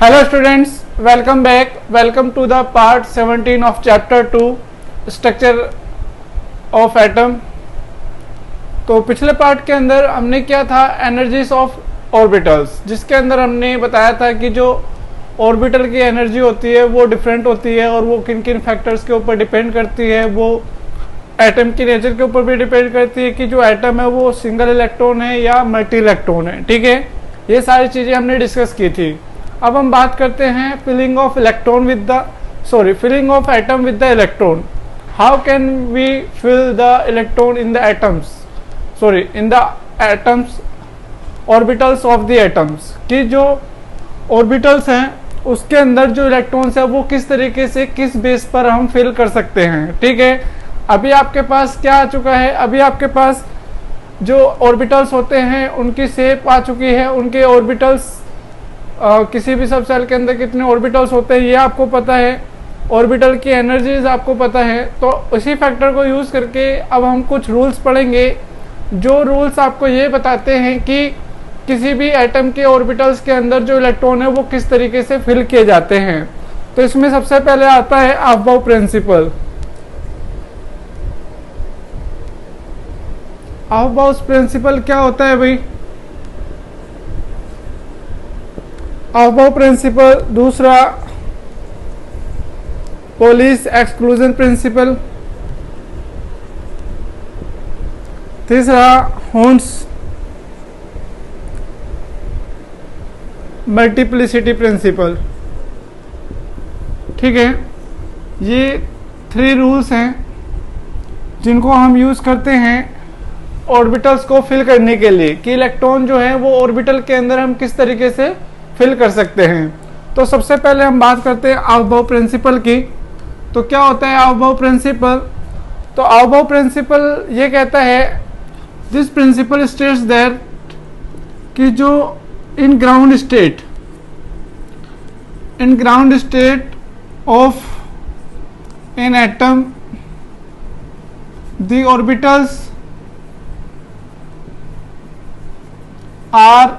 Hello students, welcome back. Welcome to the part 17 of chapter 2 structure of atom. तो पिछले part के अंदर हमने क्या था, एनर्जीज ऑफ ऑर्बिटल्स, जिसके अंदर हमने बताया था कि जो ऑर्बिटल की एनर्जी होती है वो डिफरेंट होती है और वो किन किन फैक्टर्स के ऊपर डिपेंड करती है। वो एटम की नेचर के ऊपर भी डिपेंड करती है कि जो एटम है वो सिंगल इलेक्ट्रॉन है या मल्टी इलेक्ट्रॉन है। ठीक है, ये सारी चीज़ें हमने डिस्कस की थी। अब हम बात करते हैं filling of atom with the electron. How can we fill the electron in the atoms orbitals of the atoms, कि जो ऑर्बिटल्स हैं उसके अंदर जो इलेक्ट्रॉन्स है वो किस तरीके से किस बेस पर हम फिल कर सकते हैं। ठीक है, अभी आपके पास क्या आ चुका है, अभी आपके पास जो ऑर्बिटल्स होते हैं उनकी शेप आ चुकी है, उनके ऑर्बिटल्स किसी भी सब सेल के अंदर कितने ऑर्बिटल्स होते हैं ये आपको पता है, ऑर्बिटल की एनर्जीज आपको पता है। तो उसी फैक्टर को यूज़ करके अब हम कुछ रूल्स पढ़ेंगे, जो रूल्स आपको ये बताते हैं कि किसी भी एटम के ऑर्बिटल्स के अंदर जो इलेक्ट्रॉन है वो किस तरीके से फिल किए जाते हैं। तो इसमें सबसे पहले आता है अफबाउ प्रिंसिपल। अफबाउ प्रिंसिपल क्या होता है भाई? अफबाउ प्रिंसिपल, दूसरा पोलिस एक्सक्लूजन प्रिंसिपल, तीसरा होन्स मल्टीप्लिसिटी प्रिंसिपल। ठीक है, ये 3 रूल्स हैं जिनको हम यूज़ करते हैं ऑर्बिटल्स को फिल करने के लिए, कि इलेक्ट्रॉन जो है वो ऑर्बिटल के अंदर हम किस तरीके से फिल कर सकते हैं। तो सबसे पहले हम बात करते हैं अफबाउ प्रिंसिपल की। तो क्या होता है अफबाउ प्रिंसिपल? तो अफबाउ प्रिंसिपल ये कहता है, दिस प्रिंसिपल स्टेट्स दैट कि जो in ground state of an atom the orbitals are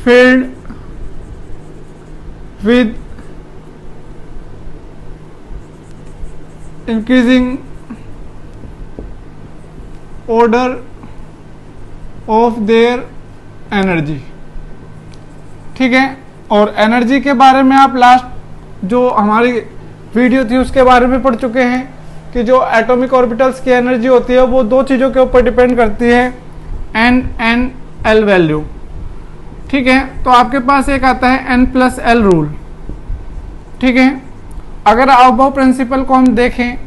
filled with increasing order of their energy। ठीक है, और एनर्जी के बारे में आप लास्ट जो हमारी वीडियो थी उसके बारे में पढ़ चुके हैं कि जो एटॉमिक ऑर्बिटल्स की एनर्जी होती है वो 2 चीज़ों के ऊपर डिपेंड करती है, N वैल्यू। ठीक है, तो आपके पास एक आता है N+L रूल। ठीक है, अगर अफबाउ प्रिंसिपल को हम देखें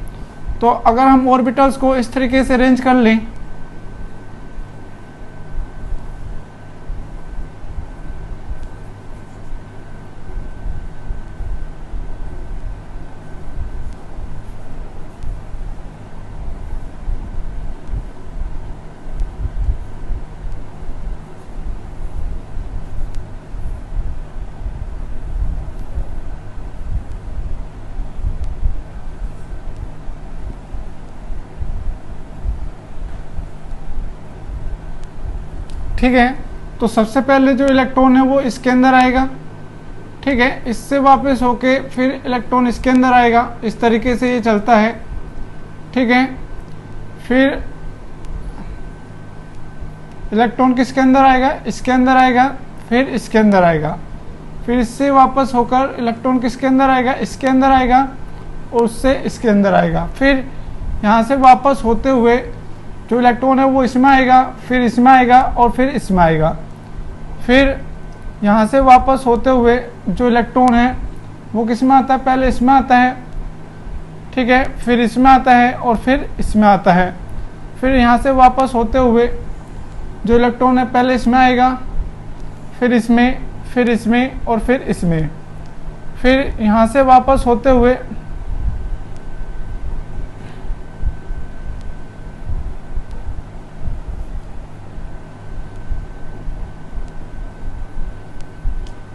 तो अगर हम ऑर्बिटल्स को इस तरीके से अरेंज कर लें, ठीक है, तो सबसे पहले जो इलेक्ट्रॉन है वो इसके अंदर आएगा। ठीक है, इससे वापस होके फिर इलेक्ट्रॉन इसके अंदर आएगा, इस तरीके से ये चलता है। ठीक है, फिर इलेक्ट्रॉन किसके अंदर आएगा? इसके अंदर आएगा, फिर इसके अंदर आएगा, फिर इससे वापस होकर इलेक्ट्रॉन किसके अंदर आएगा? इसके अंदर आएगा, और उससे इसके अंदर आएगा, फिर यहाँ से वापस होते हुए जो इलेक्ट्रॉन है वो इसमें आएगा, फिर इसमें आएगा, और फिर इसमें आएगा, फिर यहाँ से वापस होते हुए जो इलेक्ट्रॉन है वो किसमें आता है? पहले इसमें आता है। ठीक है, फिर इसमें आता है, और फिर इसमें आता है, फिर यहाँ से वापस होते हुए जो इलेक्ट्रॉन है पहले इसमें आएगा, फिर इसमें, फिर इसमें, और फिर इसमें, फिर यहाँ से वापस होते हुए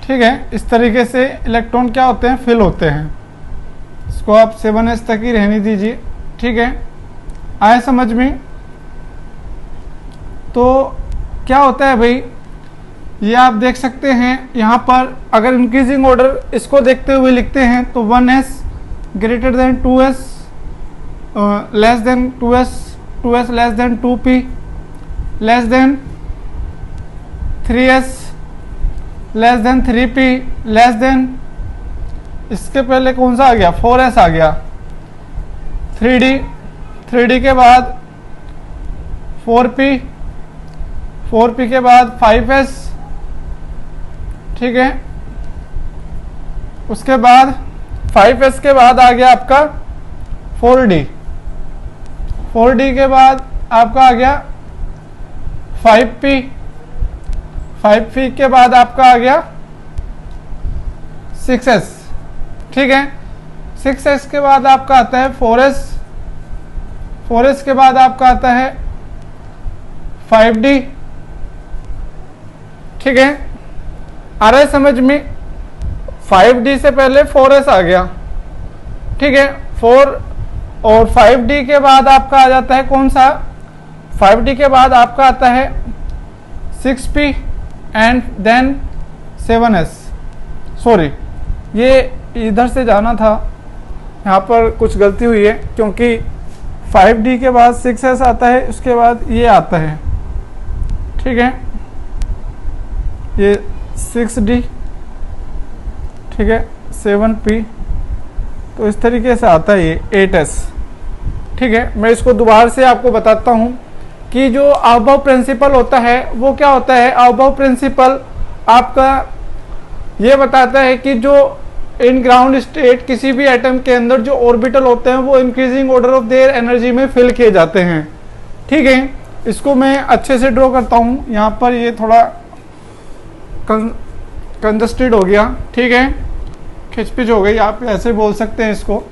ठीक है, इस तरीके से इलेक्ट्रॉन क्या होते हैं? फिल होते हैं। इसको आप 7s तक ही रहने दीजिए। ठीक है, आए समझ में? तो क्या होता है भाई ये आप देख सकते हैं यहाँ पर। अगर इंक्रीजिंग ऑर्डर इसको देखते हुए लिखते हैं तो 1s greater than 2s less than 2s, 2s less than 2p less than 3s less than 3p less than, इसके पहले कौन सा आ गया, 4s आ गया, 3d, 3d के बाद 4p, 4p के बाद 5s, ठीक है। उसके बाद 5s के बाद आ गया आपका 4d, 4d के बाद आपका आ गया 5p, 5p के बाद आपका आ गया 6s, ठीक है। 6s के बाद आपका आता है 4s, 4s के बाद आपका आता है 5d, ठीक है। आ रहा है समझ में? 5d से पहले 4s आ गया, ठीक है। 4 और 5d के बाद आपका आ जाता है कौन सा, 5d के बाद आपका आता है 6p and then 7s। Sorry, ये इधर से जाना था, यहाँ पर कुछ गलती हुई है, क्योंकि 5d के बाद 6s आता है, उसके बाद ये आता है, ठीक है। ये 6d, ठीक है, 7p, तो इस तरीके से आता है ये 8s, ठीक है। मैं इसको दोबारा से आपको बताता हूँ कि जो अबव प्रिंसिपल होता है वो क्या होता है। अबव प्रिंसिपल आपका ये बताता है कि जो इन ग्राउंड स्टेट किसी भी एटम के अंदर जो ऑर्बिटल होते हैं वो increasing order of their energy में फिल किए जाते हैं, ठीक है। इसको मैं अच्छे से ड्रॉ करता हूँ। यहाँ पर ये थोड़ा कंजस्टेड हो गया, ठीक है, खिचपिच हो गई, आप ऐसे बोल सकते हैं इसको।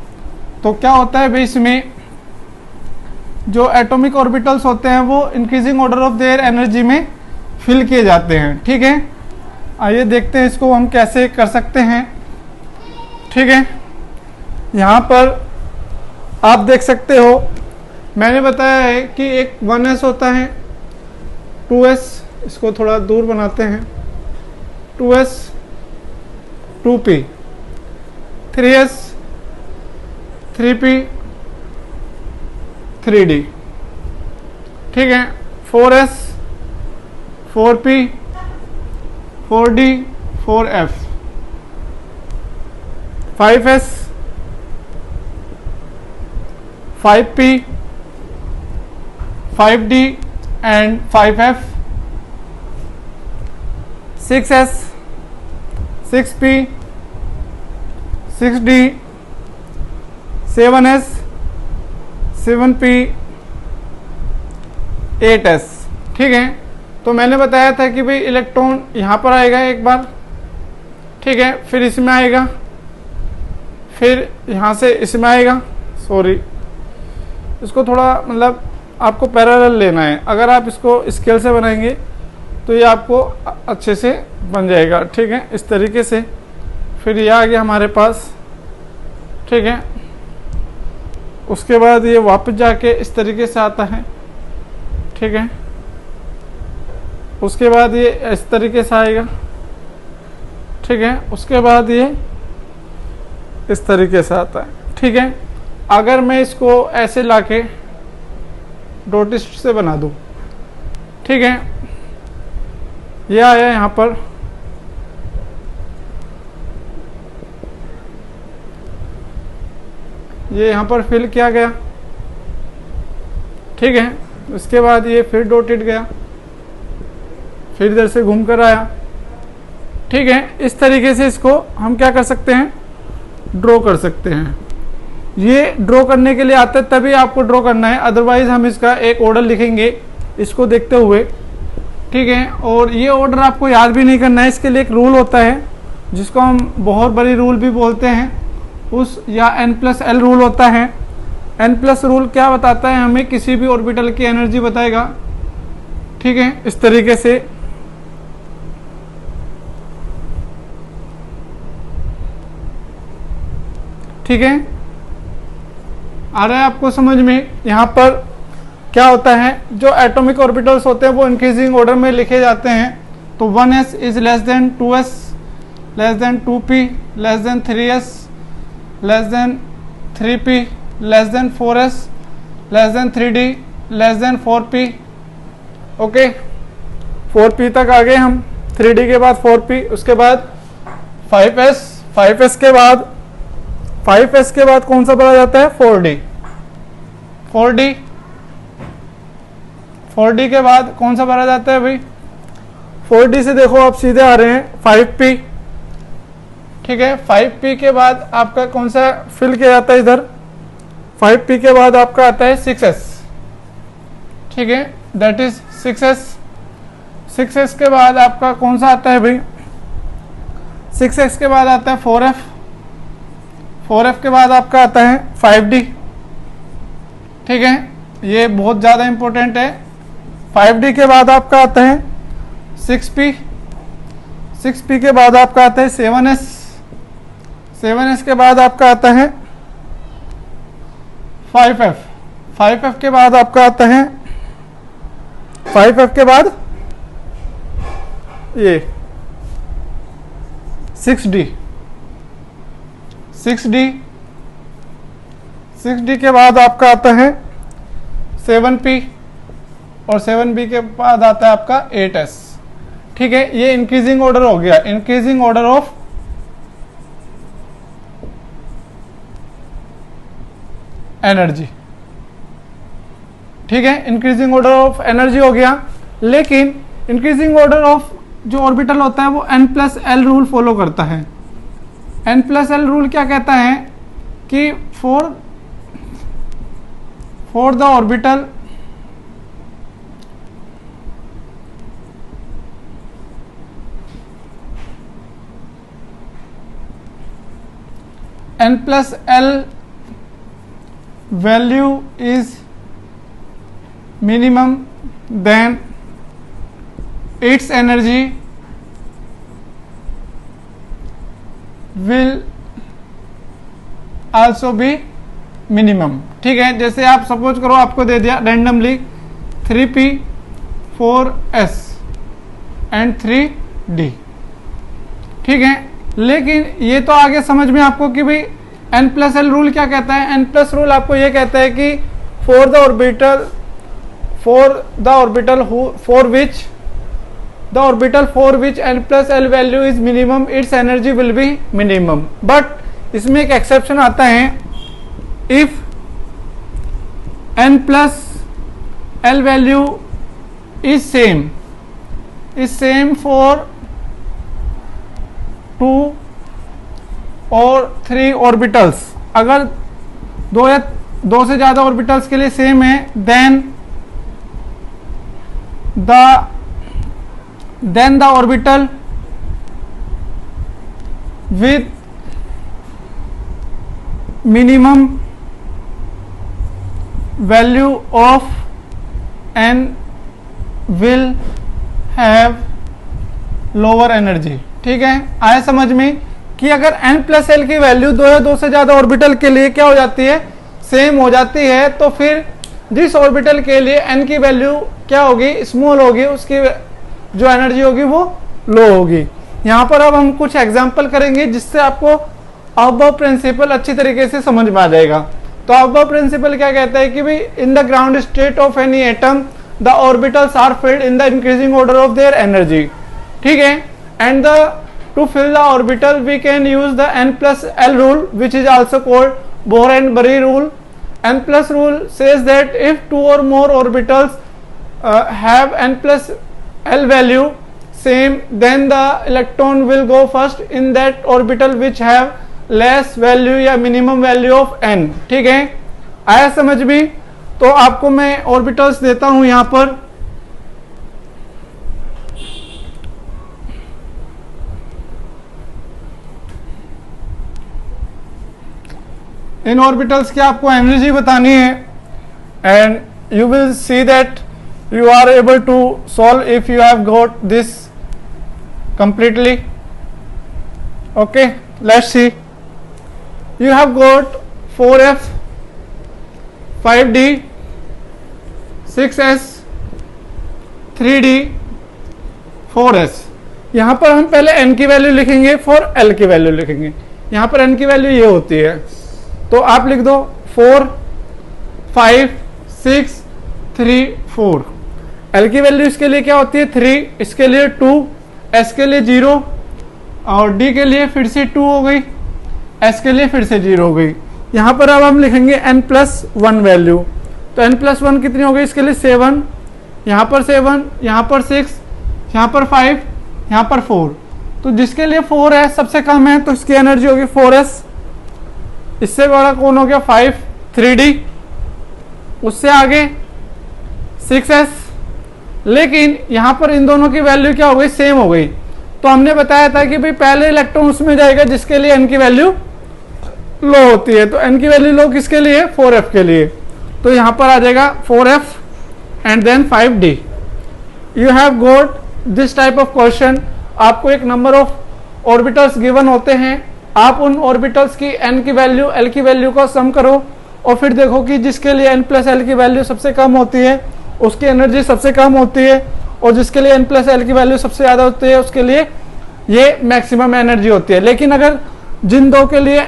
तो क्या होता है भाई, इसमें जो एटॉमिक ऑर्बिटल्स होते हैं वो increasing order of their energy में फिल किए जाते हैं, ठीक है। आइए देखते हैं इसको हम कैसे कर सकते हैं, ठीक है। यहाँ पर आप देख सकते हो, मैंने बताया है कि एक 1s होता है, 2s, इसको थोड़ा दूर बनाते हैं, 2s, 2p, 3s, 3p, 3d, ठीक है, 4s, 4p, 4d, 4f, 5s, 5p, 5d and 5f, 6s, 6p, 6d, 7s, 7p, 8s, ठीक है। तो मैंने बताया था कि भाई इलेक्ट्रॉन यहाँ पर आएगा एक बार, ठीक है, फिर इसमें आएगा, फिर यहाँ से इसमें आएगा। सॉरी, इसको थोड़ा मतलब आपको पैरेलल लेना है। अगर आप इसको स्केल से बनाएंगे तो ये आपको अच्छे से बन जाएगा, ठीक है, इस तरीके से। फिर ये आ गया हमारे पास, ठीक है। उसके बाद ये वापस जाके इस तरीके से आता है, ठीक है। उसके बाद ये इस तरीके से आएगा, ठीक है। उसके बाद ये इस तरीके से आता है, ठीक है। अगर मैं इसको ऐसे लाके डॉटिस्ट से बना दूं, ठीक है, ये आया यहाँ पर, ये यहाँ पर फिल किया गया, ठीक है। उसके बाद ये फिर डॉटेड गया, फिर इधर से घूम कर आया, ठीक है। इस तरीके से इसको हम क्या कर सकते हैं, ड्रॉ कर सकते हैं। ये ड्रॉ करने के लिए आता है तभी आपको ड्रॉ करना है, अदरवाइज हम इसका एक ऑर्डर लिखेंगे इसको देखते हुए, ठीक है। और ये ऑर्डर आपको याद भी नहीं करना है, इसके लिए एक रूल होता है जिसको हम बहुत बड़ी रूल भी बोलते हैं, उस या n+l रूल होता है। n+ रूल क्या बताता है, हमें किसी भी ऑर्बिटल की एनर्जी बताएगा, ठीक है, इस तरीके से। ठीक है, आ रहा है आपको समझ में? यहाँ पर क्या होता है, जो एटॉमिक ऑर्बिटल्स होते हैं वो इंक्रीजिंग ऑर्डर में लिखे जाते हैं, तो 1s is less than 2s, less than 2p, less than 3s, less than 3p, less than 4s, less than 3d, less than 4p। Okay, 4p तक आ गए हम, 3d के बाद 4p, उसके बाद 5s, 5s के बाद 5s के बाद कौन सा भरा जाता है? 4d, 4d, 4d के बाद कौन सा भरा जाता है भाई? 4d से देखो आप सीधे आ रहे हैं 5p, ठीक है। 5p के बाद आपका कौन सा फिल किया जाता है इधर? 5p के बाद आपका आता है 6s, ठीक है, दैट इज 6s। 6s के बाद आपका कौन सा आता है भाई? 6s के बाद आता है 4f, 4f के बाद आपका आता है 5d, ठीक है, ये बहुत ज़्यादा इंपॉर्टेंट है। 5d के बाद आपका आता है 6p, 6p के बाद आपका आता है 7s, 7s के बाद आपका आता है 5f, 5f के बाद आपका आता है 5f के बाद ये 6d, 6d, 6d के बाद आपका आता है 7p और 7p के बाद आता है आपका 8s, ठीक है। ये इंक्रीजिंग ऑर्डर हो गया, इंक्रीजिंग ऑर्डर ऑफ एनर्जी, ठीक है, इंक्रीजिंग ऑर्डर ऑफ एनर्जी हो गया। लेकिन इंक्रीजिंग ऑर्डर ऑफ जो ऑर्बिटल होता है वो n+l रूल फॉलो करता है। n+l रूल क्या कहता है कि for the orbital n+l value is minimum, then its energy will also be minimum, ठीक है। जैसे आप सपोज करो आपको दे दिया randomly 3p, 4s and 3d, ठीक है। लेकिन ये तो आगे समझ में आपको कि भाई n+l रूल क्या कहता है। n+ रूल आपको ये कहता है कि for the orbital for which n+l value is minimum, it's energy will be minimum. But इसमें एक एक्सेप्शन आता है, if n+l value is same for 2 और 3 ऑर्बिटल्स, अगर 2 या 2 से ज्यादा ऑर्बिटल्स के लिए सेम है, then the orbital with minimum value of n will have lower energy, ठीक है। आया समझ में कि अगर n+l की वैल्यू 2 या 2 से ज्यादा ऑर्बिटल के लिए क्या हो जाती है? सेम हो जाती है, तो फिर जिस ऑर्बिटल के लिए n की वैल्यू क्या होगी? स्मॉल होगी, उसकी जो एनर्जी होगी वो लो होगी। यहाँ पर अब हम कुछ एग्जाम्पल करेंगे जिससे आपको अबव प्रिंसिपल अच्छी तरीके से समझ में आ जाएगा। तो अबव प्रिंसिपल क्या कहता है कि भाई in the ground state of any atom the orbitals are filled in the increasing order of their energy, ठीक है। And to fill the orbital we can use the n+l rule, which is also called Bohr and Bury rule. n+ rule says that if 2 or more orbitals have n+l value same, then the electron will go first in that orbital which have less value या minimum value of n, ठीक है। आया समझ में? तो आपको मैं orbitals देता हूं यहां पर। इन ऑर्बिटल्स की आपको एनर्जी बतानी है, and you will see that you are able to solve if you have got this completely. Okay, let's see. You have got 4f, 5d, 6s, 3d, 4s। यहाँ पर हम पहले n की वैल्यू लिखेंगे, फॉर l की value लिखेंगे। यहाँ पर n की वैल्यू ये होती है, तो आप लिख दो 4 5 6 3 4। l की वैल्यू इसके लिए क्या होती है 3, इसके लिए 2, s के लिए 0 और d के लिए फिर से 2 हो गई, s के लिए फिर से 0 हो गई। यहाँ पर अब हम लिखेंगे n+1 वैल्यू, तो n+1 कितनी हो गई, इसके लिए 7, यहाँ पर 7, यहाँ पर 6, यहाँ पर 5, यहाँ पर 4। तो जिसके लिए 4 है सबसे कम है तो इसकी एनर्जी होगी 4s। इससे बड़ा कौन हो गया 5 3d, उससे आगे 6s। लेकिन यहाँ पर इन दोनों की वैल्यू क्या हो गई, सेम हो गई। तो हमने बताया था कि भाई पहले इलेक्ट्रॉन उसमें जाएगा जिसके लिए n की वैल्यू लो होती है, तो n की वैल्यू लो किसके लिए, 4f के लिए। तो यहाँ पर आ जाएगा 4f and then 5d। You have got this type of question. आपको एक नंबर ऑफ ऑर्बिटल्स गिवन होते हैं, आप उन ऑर्बिटल्स की n की वैल्यू l की वैल्यू का सम करो और फिर देखो कि जिसके लिए n+l की वैल्यू सबसे कम होती है उसकी एनर्जी सबसे कम होती है, और जिसके लिए n+l की वैल्यू सबसे ज़्यादा होती है उसके लिए ये मैक्सिमम एनर्जी होती है। लेकिन अगर जिन दो के लिए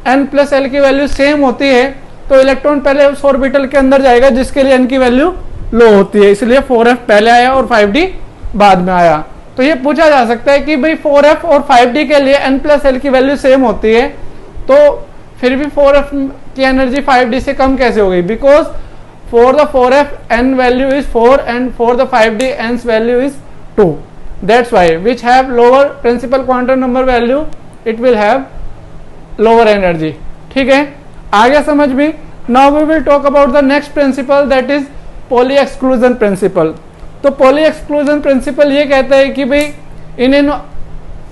n+l की वैल्यू सेम होती है तो इलेक्ट्रॉन पहले उस ऑर्बिटल के अंदर जाएगा जिसके लिए n की वैल्यू लो होती है, इसलिए 4f पहले आया और 5d बाद में आया। तो ये पूछा जा सकता है कि भाई 4f और 5d के लिए n+l की वैल्यू सेम होती है तो फिर भी 4f की एनर्जी 5d से कम कैसे हो गई, because for the 4f n value is 4 and for the 5d n's value is 2, that's why which have lower principal quantum number value it will have lower energy. ठीक है, आ गया समझ में। Now we will talk about the next principle that is Pauli exclusion principle. तो Pauli exclusion principle ये कहता है कि भाई in an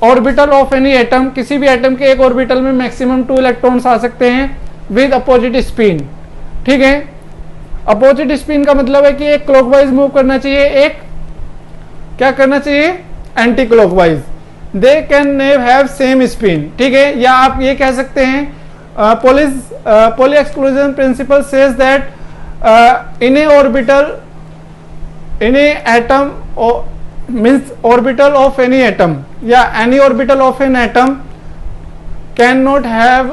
orbital of any atom, किसी भी एटम के एक ऑर्बिटल में मैक्सिमम 2 इलेक्ट्रॉन्स आ सकते हैं विद अपोजिट स्पिन। ठीक है, अपोजिट स्पिन का मतलब है कि एक क्लॉकवाइज मूव करना चाहिए, एक क्या करना चाहिए, anti clockwise. They can have same spin. ठीक है, या आप ये कह सकते हैं Pauli exclusion principal says that in a orbital in a atom or means orbital of any atom, yeah, any orbital of an atom cannot have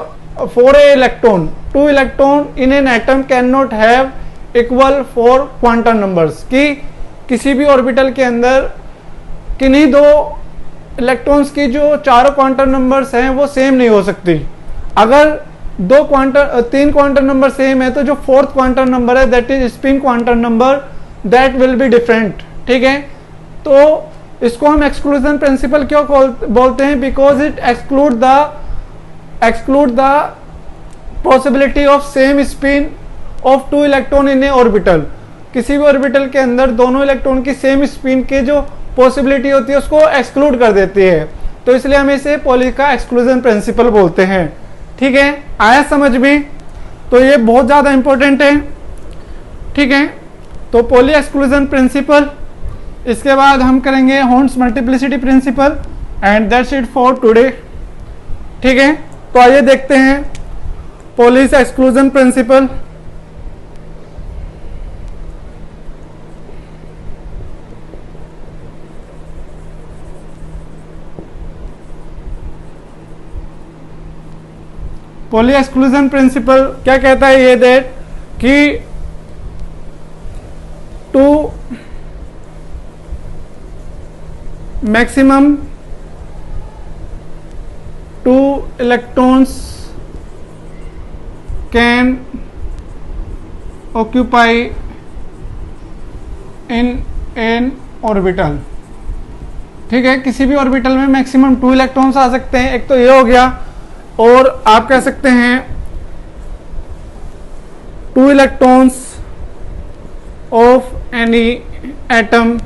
for a electron, 2 electron in an atom cannot have equal 4 quantum numbers। कि किसी भी orbital के अंदर किन्हीं दो electrons की जो चारों क्वांटम नंबर्स हैं वो सेम नहीं हो सकती। अगर 3 क्वांटम नंबर सेम है तो जो 4th क्वांटम नंबर है that is spin quantum number that will be different. ठीक है, तो इसको हम एक्सक्लूजन प्रिंसिपल क्यों बोलते हैं, because it exclude the possibility of same spin off 2 electron in A orbital. किसी भी ऑर्बिटल के अंदर दोनों इलेक्ट्रॉन की सेम स्पिन के जो पॉसिबिलिटी होती है उसको एक्सक्लूड कर देती है, तो इसलिए हम इसे पॉली का एक्सक्लूजन प्रिंसिपल बोलते हैं। ठीक है, आया समझ में। तो ये बहुत ज़्यादा इंपॉर्टेंट है। ठीक है, तो पॉली एक्सक्लूजन प्रिंसिपल, इसके बाद हम करेंगे हॉर्न्स multiplicity principle and that's it for today. ठीक है, तो आइए देखते हैं Pauli exclusion principle. Pauli exclusion principle क्या कहता है, ये दैट कि 2 maximum 2 electrons can occupy in an orbital. ठीक है, किसी भी ऑर्बिटल में मैक्सिमम 2 इलेक्ट्रॉन्स आ सकते हैं, एक तो ये हो गया, और आप कह सकते हैं 2 electrons of any atom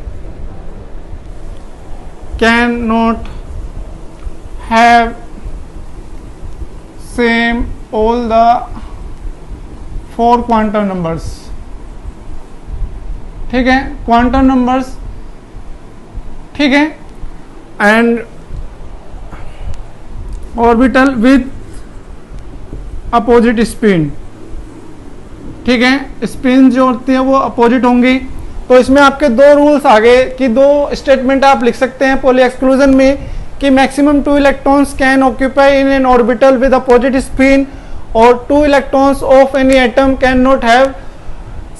can not have same all the 4 quantum numbers. ठीक है, क्वांटम नंबर्स। ठीक है, and orbital with opposite spin. ठीक है, स्पिन जो होती है वो अपोजिट होंगी, तो इसमें आपके दो रूल्स आ गए कि दो स्टेटमेंट आप लिख सकते हैं पॉली एक्सक्लूजन में कि maximum 2 electrons can occupy in an orbital with opposite spin और 2 electrons of any atom can not have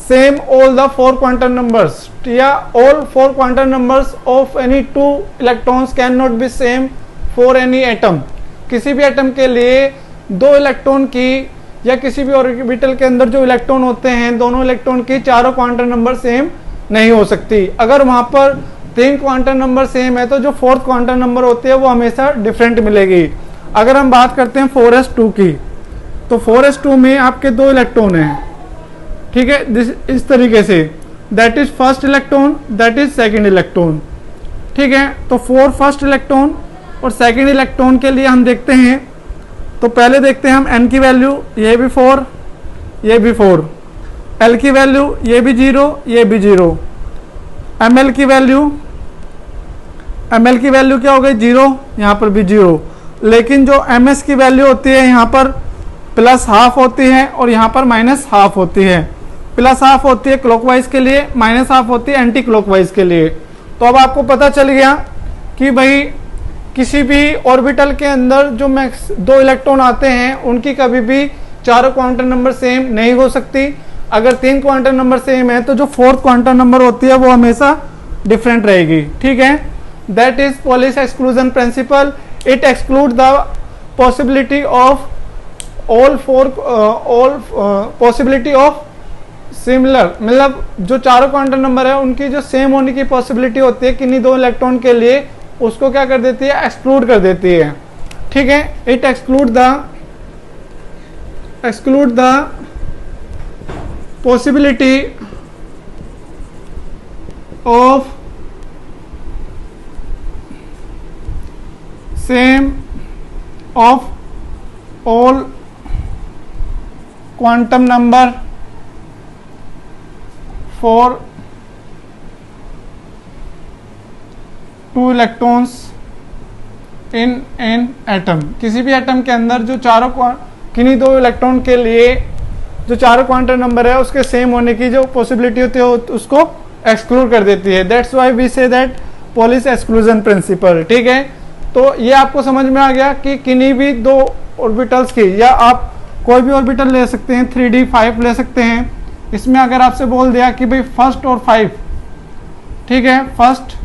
same all the 4 quantum numbers, या all 4 quantum numbers of any 2 electrons can not be same for any atom. किसी भी atom के लिए 2 electron की या किसी भी ऑर्बिटल के अंदर जो इलेक्ट्रॉन होते हैं दोनों इलेक्ट्रॉन की चारों क्वांटम नंबर सेम नहीं हो सकती। अगर वहां पर 3 क्वांटम नंबर सेम है तो जो 4th क्वांटम नंबर होती है वो हमेशा डिफरेंट मिलेगी। अगर हम बात करते हैं 4s2 की, तो 4s2 में आपके 2 इलेक्ट्रॉन हैं, ठीक है, इस तरीके से, that is first electron, that is second electron, ठीक है। तो 4 फर्स्ट इलेक्ट्रॉन और सेकंड इलेक्ट्रॉन के लिए हम देखते हैं, तो पहले देखते हैं हम n की वैल्यू, ये भी 4, ये भी 4, l की वैल्यू, ये भी 0, ये भी 0, ml की वैल्यू क्या हो गई 0, यहाँ पर भी 0, लेकिन जो ms की वैल्यू होती है यहाँ पर +½ होती है और यहाँ पर -½ होती है। +½ होती है क्लॉकवाइज के लिए, -½ होती है एंटी क्लॉकवाइज के लिए। तो अब आपको पता चल गया कि भाई किसी भी ऑर्बिटल के अंदर जो 2 इलेक्ट्रॉन आते हैं उनकी कभी भी चारों क्वांटम नंबर सेम नहीं हो सकती। अगर 3 क्वांटम नंबर सेम है तो जो 4th क्वांटम नंबर होती है वो हमेशा डिफरेंट रहेगी, ठीक है। That is polish exclusion principal, it exclude the possibility of all possibility of similar, मतलब जो चारों क्वांटम नंबर है उनकी जो सेम होने की पॉसिबिलिटी होती है किन्हीं 2 इलेक्ट्रॉन के लिए, उसको क्या कर देती है, एक्सक्लूड कर देती है, ठीक है। It exclude the possibility of same of all quantum number for 2 electrons in an atom। किसी भी एटम के अंदर जो चारों किन्हीं 2 इलेक्ट्रॉन के लिए जो चारों क्वांटम नंबर है उसके सेम होने की जो पॉसिबिलिटी होती है उसको एक्सक्लूड कर देती है। That's why we say that Pauli's exclusion principle, ठीक है। तो ये आपको समझ में आ गया कि किन्हीं भी 2 ऑर्बिटल्स की, या आप कोई भी ऑर्बिटल ले सकते हैं, 3d 5 ले सकते हैं। इसमें अगर आपसे बोल दिया कि भाई फर्स्ट और 5, ठीक है, फर्स्ट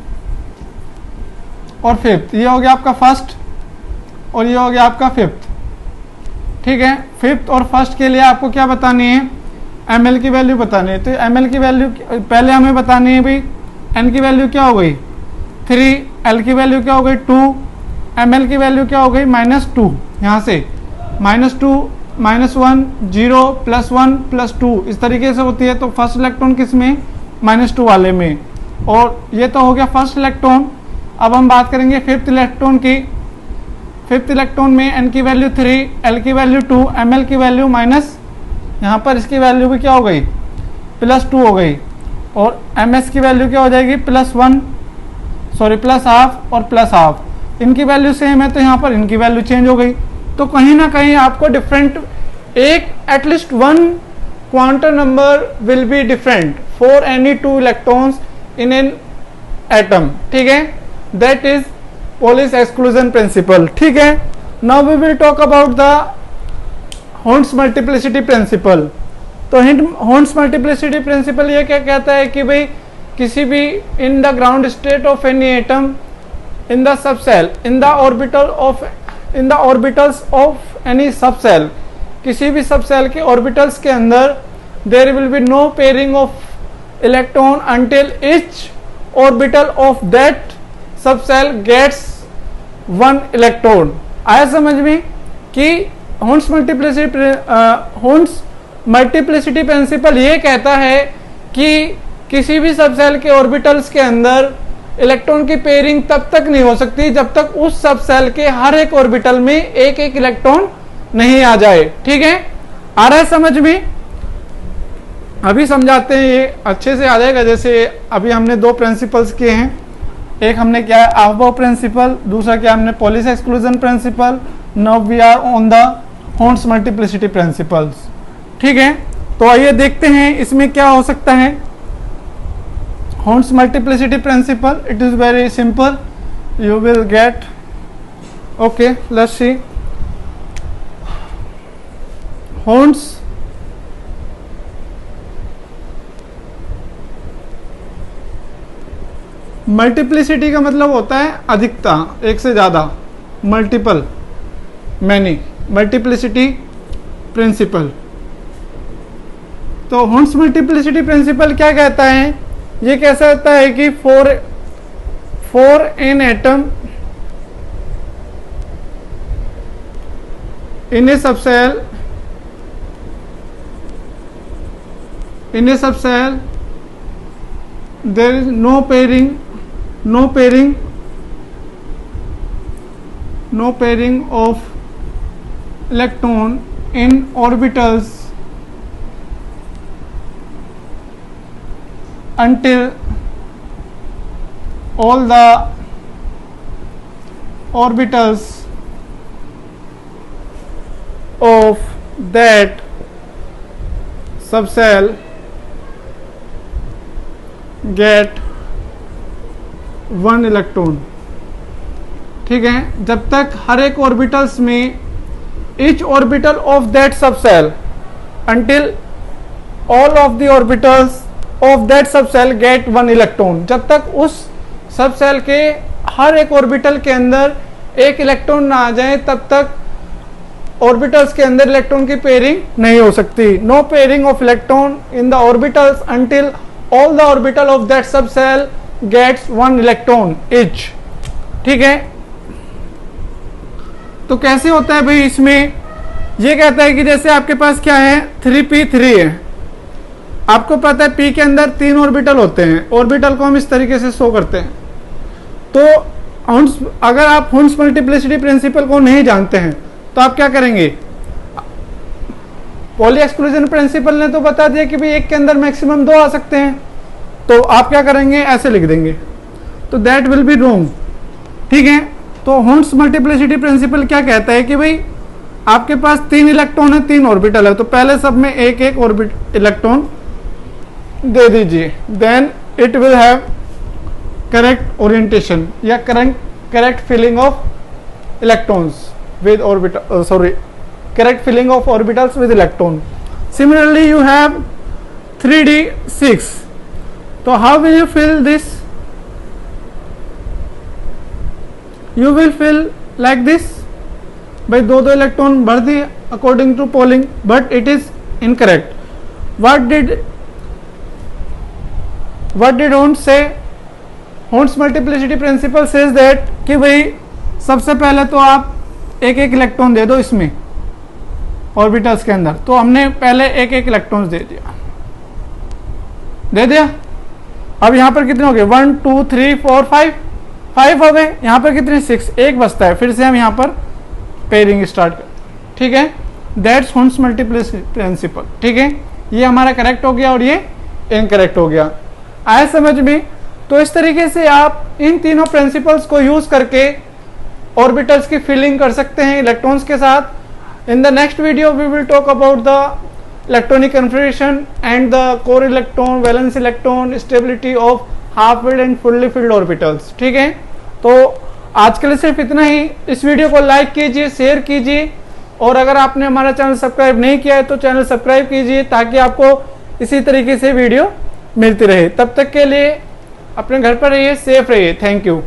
और 5th, ये हो गया आपका फर्स्ट और ये हो गया आपका 5th, ठीक है। 5th और फर्स्ट के लिए आपको क्या बतानी है, ml की वैल्यू बतानी है। तो ml की वैल्यू पहले हमें बतानी है भाई, n की वैल्यू क्या हो गई 3, l की वैल्यू क्या हो गई 2, ml की वैल्यू क्या हो गई -2, यहाँ से -2 -1 0 +1 +2 इस तरीके से होती है। तो फर्स्ट इलेक्ट्रॉन किस में, -2 वाले में, और ये तो हो गया फर्स्ट इलेक्ट्रॉन। अब हम बात करेंगे 5th इलेक्ट्रॉन की। 5th इलेक्ट्रॉन में n की वैल्यू 3, l की वैल्यू 2, ml की वैल्यू यहाँ पर इसकी वैल्यू भी क्या हो गई +2 हो गई, और ms की वैल्यू क्या हो जाएगी +1, सॉरी +½ और +½ इनकी वैल्यू सेम है तो यहाँ पर इनकी वैल्यू चेंज हो गई। तो कहीं ना कहीं आपको डिफरेंट एक at least 1 quantum number will be different for any 2 electrons in an atom, ठीक है। That is Polish exclusion principle, ठीक है। Now we will talk about the Horn's multiplicity principle। तो Horn's multiplicity principle ये क्या कहता है कि भाई किसी भी in the ground state of any atom in the subcell in the orbitals of any subcell, किसी भी सबसेल के ऑर्बिटल्स के अंदर there will be no pairing of electron until each orbital of that subshell gets 1 electron. आया समझ में कि होन्स multiplicity principal ये कहता है कि किसी भी सबसेल के ऑर्बिटल्स के अंदर इलेक्ट्रॉन की पेयरिंग तब तक नहीं हो सकती जब तक उस सबसेल के हर एक ऑर्बिटल में एक इलेक्ट्रॉन नहीं आ जाए, ठीक है। आ रहा है समझ में? अभी समझाते हैं, ये अच्छे से आ जाएगा। जैसे अभी हमने 2 प्रिंसिपल्स किए हैं, एक हमने क्या है अफबाउ प्रिंसिपल, दूसरा क्या हमने Pauli's exclusion principle. Now we are on the Hund's multiplicity principles, ठीक है। तो आइए देखते हैं इसमें क्या हो सकता है। Horn's multiplicity principle, it is very simple, you will get. Okay, let's see. Horn's multiplicity का मतलब होता है अधिकता, एक से ज़्यादा, मल्टीपल, मैनी, मल्टीप्लिसिटी प्रिंसिपल। तो हॉर्न्स मल्टीप्लिसिटी प्रिंसिपल क्या कहता है? ये कैसा होता है कि for an atom in A subshell there is no pairing of electron in orbitals until all the orbitals of that subcell get 1 electron. ठीक है, जब तक हर एक ऑर्बिटल्स में each orbital of that subcell until all of the orbitals of that subcell get 1 electron, जब तक उस subshell के हर एक ऑर्बिटल के अंदर एक इलेक्ट्रॉन ना आ जाए तब तक ऑर्बिटल्स के अंदर इलेक्ट्रॉन की पेयरिंग नहीं हो सकती। No pairing of electron in the orbitals until all the orbital of that subcell gets 1 electron each। ठीक है, तो कैसे होता है भाई? इसमें ये कहता है कि जैसे आपके पास क्या है, 3p3 है, आपको पता है p के अंदर 3 ऑर्बिटल होते हैं, ऑर्बिटल को हम इस तरीके से शो करते हैं। तो अगर आप हॉर्न्स मल्टीप्लिसिटी प्रिंसिपल को नहीं जानते हैं तो आप क्या करेंगे? पॉली एक्सक्लूजन प्रिंसिपल ने तो बता दिया कि भाई एक के अंदर मैक्सिमम 2 आ सकते हैं, तो आप क्या करेंगे? ऐसे लिख देंगे, तो दैट विल बी रॉन्ग। ठीक है, तो हॉर्न्स मल्टीप्लिसिटी प्रिंसिपल क्या कहता है कि भाई आपके पास 3 इलेक्ट्रॉन है, 3 ऑर्बिटल है, तो पहले सब में एक एक इलेक्ट्रॉन दे दीजिए, then it will have correct orientation या correct filling of electrons with orbital, correct filling of orbitals with electron. Similarly you have 3d6, so how will you fill this? You will fill like this, by 2 electron भर दिए according to polling, but it is incorrect. What did Horn say? Horn's multiplicity principle says that कि भाई सबसे पहले तो आप एक एक इलेक्ट्रॉन दे दो इसमें ऑर्बिटल्स के अंदर, तो हमने पहले एक एक इलेक्ट्रॉन्स दे दिया। अब यहाँ पर कितने हो गए? 1 2 3 4 5 हो गए। यहाँ पर कितने? 6, एक बचता है। फिर से हम यहाँ पर पेयरिंग स्टार्ट कर। ठीक है, दैट्स हॉर्न्स मल्टीप्लिसिटी प्रिंसिपल। ठीक है, ये हमारा करेक्ट हो गया और ये इनकरेक्ट हो गया। आया समझ में? तो इस तरीके से आप इन तीनों प्रिंसिपल्स को यूज करके ऑर्बिटल्स की फिलिंग कर सकते हैं इलेक्ट्रॉन्स के साथ। In the next video we will talk about the electronic configuration and the core electron, valence electron, stability of half filled and fully filled orbitals। ठीक है, तो आज के लिए सिर्फ इतना ही। इस वीडियो को लाइक कीजिए, शेयर कीजिए, और अगर आपने हमारा चैनल सब्सक्राइब नहीं किया है तो चैनल सब्सक्राइब कीजिए ताकि आपको इसी तरीके से वीडियो मिलती रहे। तब तक के लिए अपने घर पर रहिए, सेफ रहिए। Thank you.